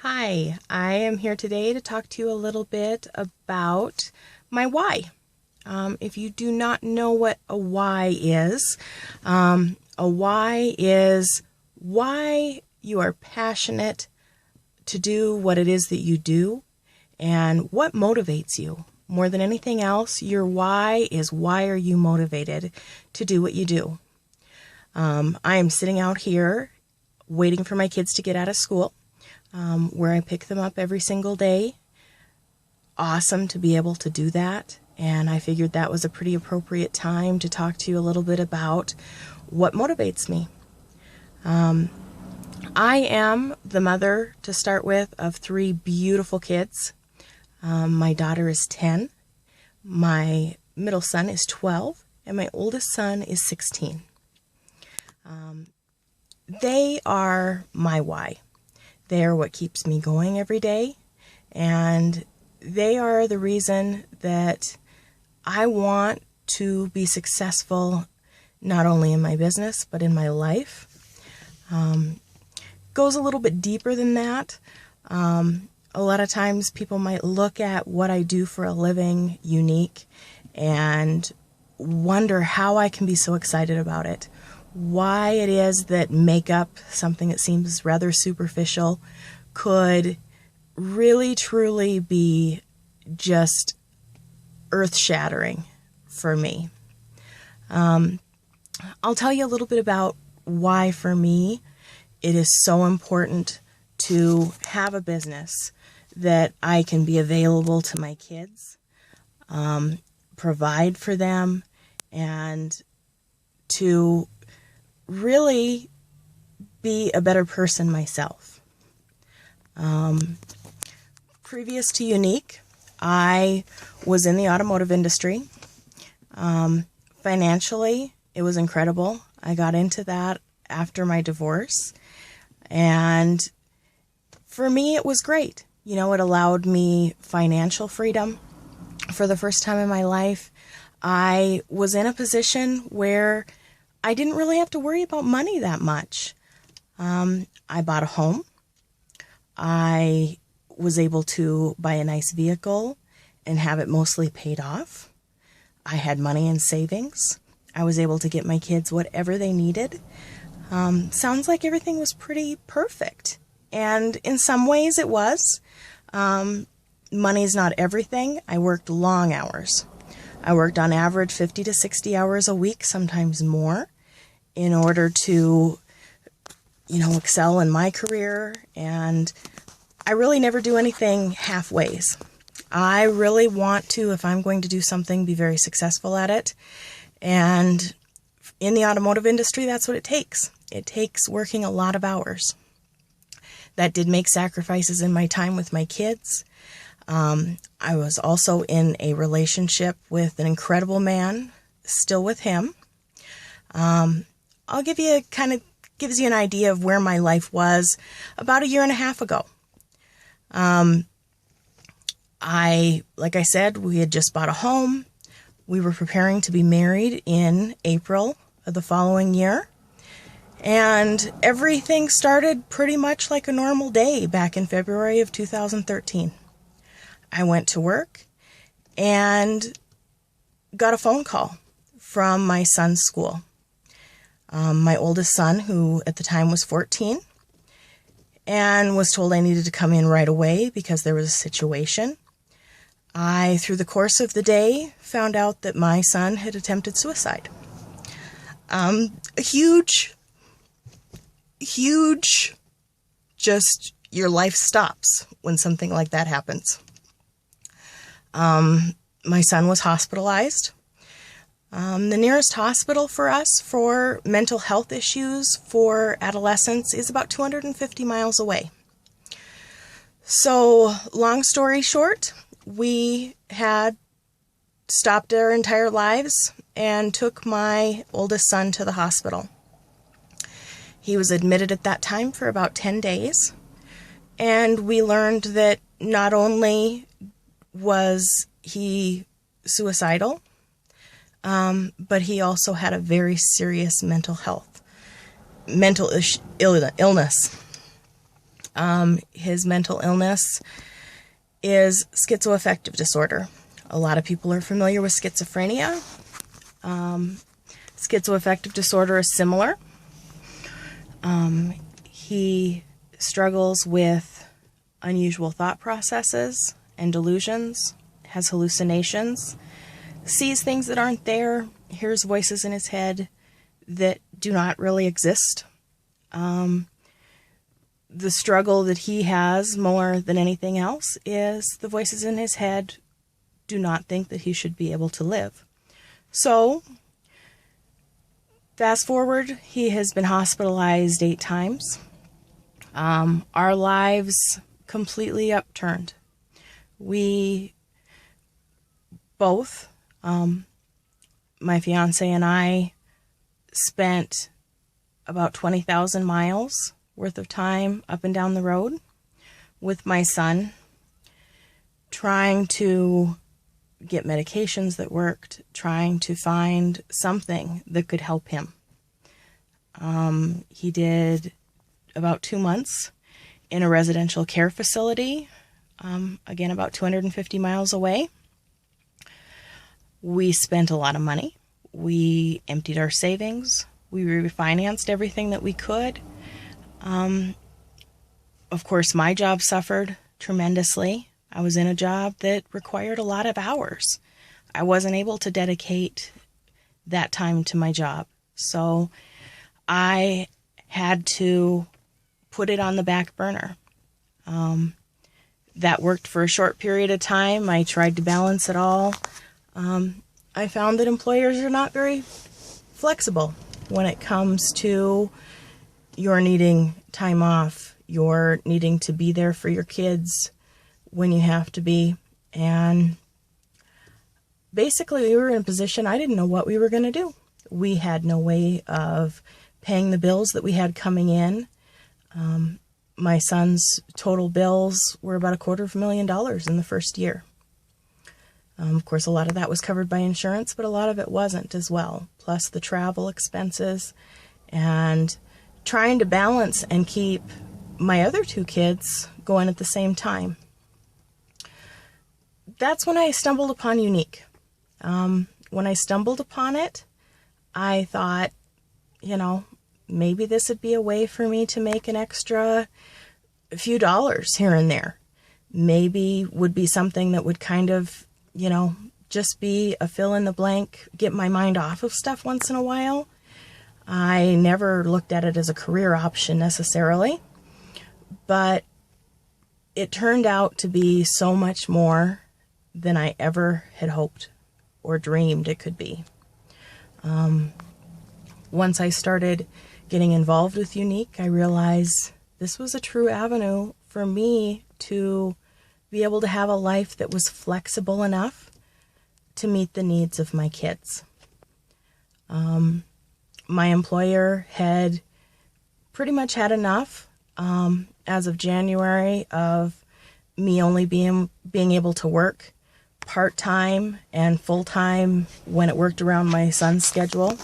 Hi, I am here today to talk to you a little bit about my why. If you do not know what a why is why you are passionate to do what it is that you do and what motivates you. More than anything else, your why is why are you motivated to do what you do. I am sitting out here waiting for my kids to get out of school. Where I pick them up every single day. Awesome to be able to do that. And I figured that was a pretty appropriate time to talk to you a little bit about what motivates me. I am the mother, to start with, of 3 beautiful kids. My daughter is 10, my middle son is 12, and my oldest son is 16. They are my why. They are what keeps me going every day, and they are the reason that I want to be successful not only in my business, but in my life. Goes a little bit deeper than that. A lot of times people might look at what I do for a living unique and wonder how I can be so excited about it. Why it is that makeup, something that seems rather superficial, could really truly be just earth-shattering for me. I'll tell you a little bit about why for me it is so important to have a business that I can be available to my kids, provide for them, and to really be a better person myself. Previous to Unique, I was in the automotive industry. Financially, it was incredible. I got into that after my divorce, and for me, it was great. You know, it allowed me financial freedom for the first time in my life. I was in a position where I didn't really have to worry about money that much. I bought a home. I was able to buy a nice vehicle and have it mostly paid off. I had money in savings. I was able to get my kids whatever they needed. Sounds like everything was pretty perfect. And in some ways it was. Money's not everything. I worked long hours. I worked on average 50 to 60 hours a week, sometimes more, in order to, excel in my career. And I really never do anything halfways. I really want to, if I'm going to do something, be very successful at it. And in the automotive industry, that's what it takes. It takes working a lot of hours. That did make sacrifices in my time with my kids. I was also in a relationship with an incredible man, still with him. I'll give you gives you an idea of where my life was about 1.5 years ago. Like I said, we had just bought a home. We were preparing to be married in April of the following year. And everything started pretty much like a normal day back in February of 2013. I went to work and got a phone call from my son's school. My oldest son, who at the time was 14, and was told I needed to come in right away because there was a situation. I, through the course of the day, found out that my son had attempted suicide. Huge, just your life stops when something like that happens. My son was hospitalized. The nearest hospital for us for mental health issues for adolescents is about 250 miles away. So, long story short, we had stopped our entire lives and took my oldest son to the hospital. He was admitted at that time for about 10 days, and we learned that not only was he suicidal, but he also had a very serious mental illness. His mental illness is schizoaffective disorder. A lot of people are familiar with schizophrenia. Schizoaffective disorder is similar. He struggles with unusual thought processes and delusions, has hallucinations, sees things that aren't there, hears voices in his head that do not really exist. The struggle that he has more than anything else is the voices in his head do not think that he should be able to live. So, fast forward, he has been hospitalized 8 times. Our lives completely upturned. We both, my fiance and I, spent about 20,000 miles worth of time up and down the road with my son, trying to get medications that worked, trying to find something that could help him. He did about 2 months in a residential care facility, again, about 250 miles away. We spent a lot of money. We emptied our savings. We refinanced everything that we could. Of course, my job suffered tremendously. I was in a job that required a lot of hours. I wasn't able to dedicate that time to my job. So I had to put it on the back burner. That worked for a short period of time. I tried to balance it all. I found that employers are not very flexible when it comes to your needing time off, you're needing to be there for your kids when you have to be. And basically, we were in a position I didn't know what we were going to do. We had no way of paying the bills that we had coming in. My son's total bills were about $250,000 in the first year. Of course, a lot of that was covered by insurance, but a lot of it wasn't as well, plus the travel expenses and trying to balance and keep my other 2 kids going at the same time. That's when I stumbled upon Unique. When I stumbled upon it, I thought, maybe this would be a way for me to make an extra few dollars here and there. Maybe would be something that would kind of, just be a fill in the blank, get my mind off of stuff once in a while. I never looked at it as a career option necessarily, but it turned out to be so much more than I ever had hoped or dreamed it could be. Once I started getting involved with Unique, I realized this was a true avenue for me to be able to have a life that was flexible enough to meet the needs of my kids. My employer had pretty much had enough as of January of me only being able to work part-time and full-time when it worked around my son's schedule.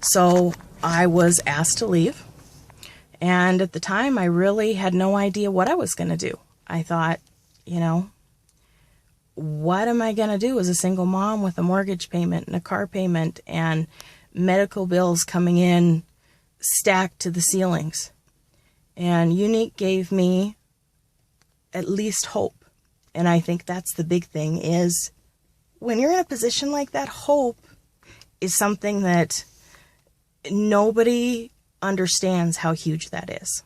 So I was asked to leave. And at the time, I really had no idea what I was going to do. I thought, what am I going to do as a single mom with a mortgage payment and a car payment and medical bills coming in stacked to the ceilings? And Unique gave me at least hope. And I think that's the big thing is when you're in a position like that, hope is something that nobody understands how huge that is.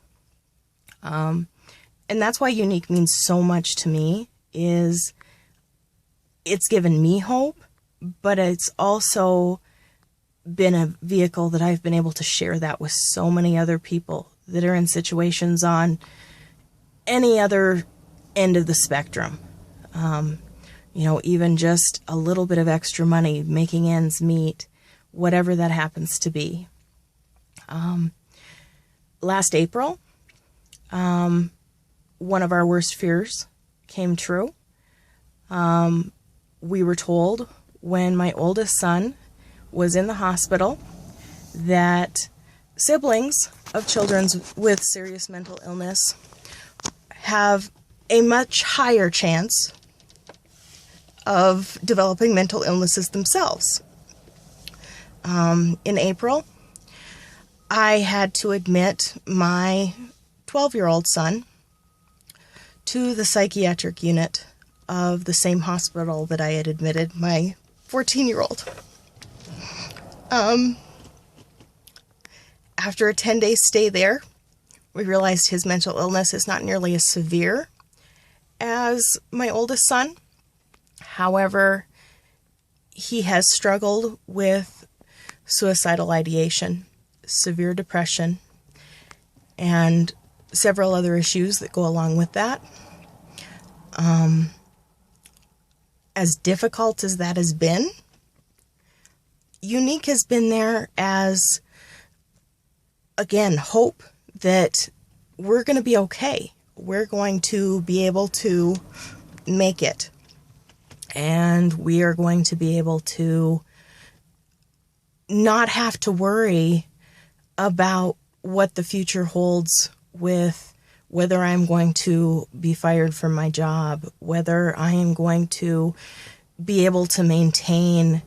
And that's why Unique means so much to me is it's given me hope, but it's also been a vehicle that I've been able to share that with so many other people that are in situations on any other end of the spectrum. Even just a little bit of extra money, making ends meet, whatever that happens to be. Last April, one of our worst fears came true. We were told when my oldest son was in the hospital that siblings of children with serious mental illness have a much higher chance of developing mental illnesses themselves. In April, I had to admit my 12-year-old son to the psychiatric unit of the same hospital that I had admitted my 14-year-old. After a 10-day stay there, we realized his mental illness is not nearly as severe as my oldest son. However, he has struggled with suicidal ideation, severe depression, and several other issues that go along with that. As difficult as that has been, Unique has been there as, again, hope that we're going to be okay. We're going to be able to make it. And we are going to be able to not have to worry about what the future holds with whether I'm going to be fired from my job, whether I am going to be able to maintain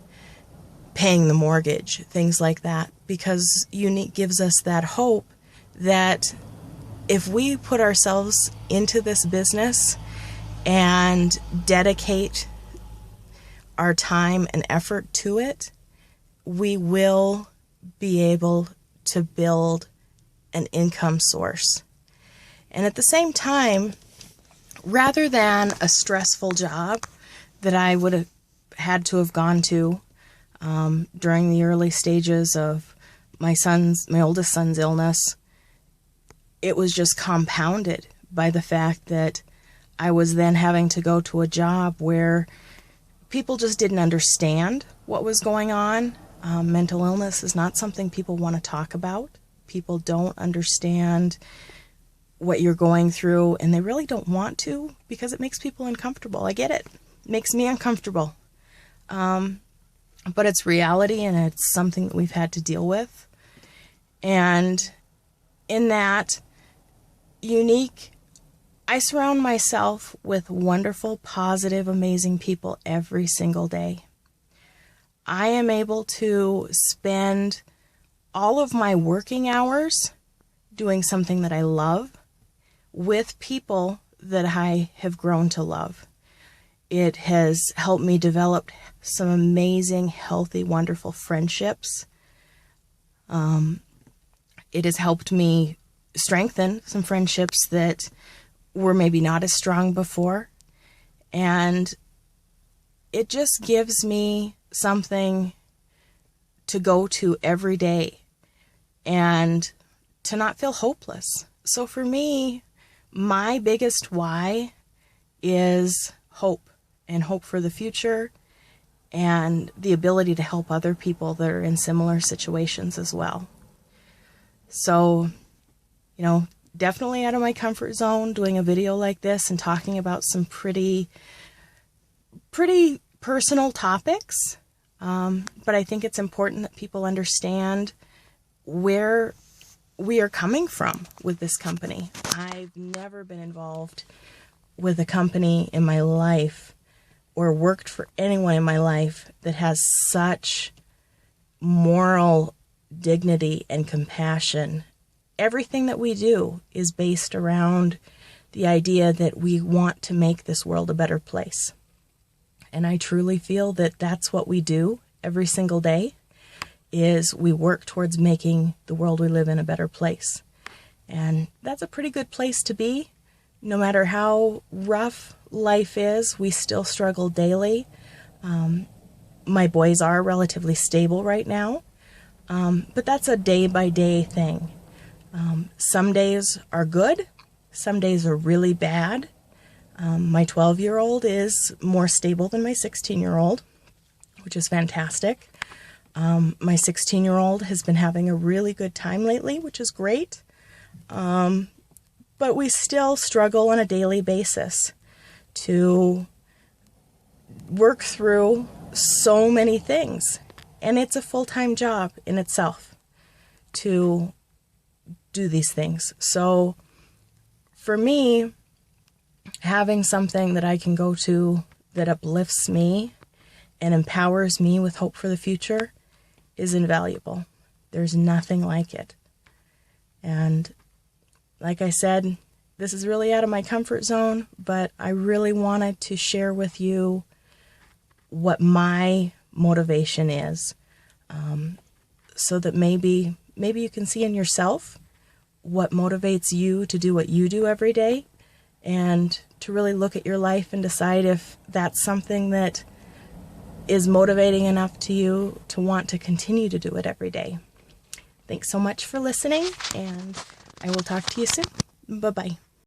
paying the mortgage, things like that. Because Unique gives us that hope that if we put ourselves into this business and dedicate our time and effort to it, we will be able to build an income source. And at the same time, rather than a stressful job that I would have had to have gone to during the early stages of my oldest son's illness, it was just compounded by the fact that I was then having to go to a job where people just didn't understand what was going on. Mental illness is not something people want to talk about. People don't understand what you're going through, and they really don't want to because it makes people uncomfortable. I get it. It makes me uncomfortable. But it's reality, and it's something that we've had to deal with. And in that, Unique, I surround myself with wonderful, positive, amazing people every single day. I am able to spend all of my working hours doing something that I love with people that I have grown to love. It has helped me develop some amazing, healthy, wonderful friendships. It has helped me strengthen some friendships that were maybe not as strong before. And it just gives me something to go to every day and to not feel hopeless. So for me, my biggest why is hope, and hope for the future, and the ability to help other people that are in similar situations as well. So, definitely out of my comfort zone, doing a video like this and talking about some pretty personal topics. But I think it's important that people understand where we are coming from with this company. I've never been involved with a company in my life or worked for anyone in my life that has such moral dignity and compassion. Everything that we do is based around the idea that we want to make this world a better place. And I truly feel that that's what we do every single day, is we work towards making the world we live in a better place. And that's a pretty good place to be. No matter how rough life is, we still struggle daily. My boys are relatively stable right now, but that's a day-by-day thing. Some days are good, some days are really bad. My 12-year-old is more stable than my 16-year-old, which is fantastic. My 16-year-old has been having a really good time lately, which is great. But we still struggle on a daily basis to work through so many things. And it's a full-time job in itself to do these things. So for me, having something that I can go to that uplifts me and empowers me with hope for the future is invaluable. There's nothing like it. And like I said, this is really out of my comfort zone, but I really wanted to share with you what my motivation is, so that maybe you can see in yourself what motivates you to do what you do every day, and to really look at your life and decide if that's something that is motivating enough to you to want to continue to do it every day. Thanks so much for listening, and I will talk to you soon. Bye-bye.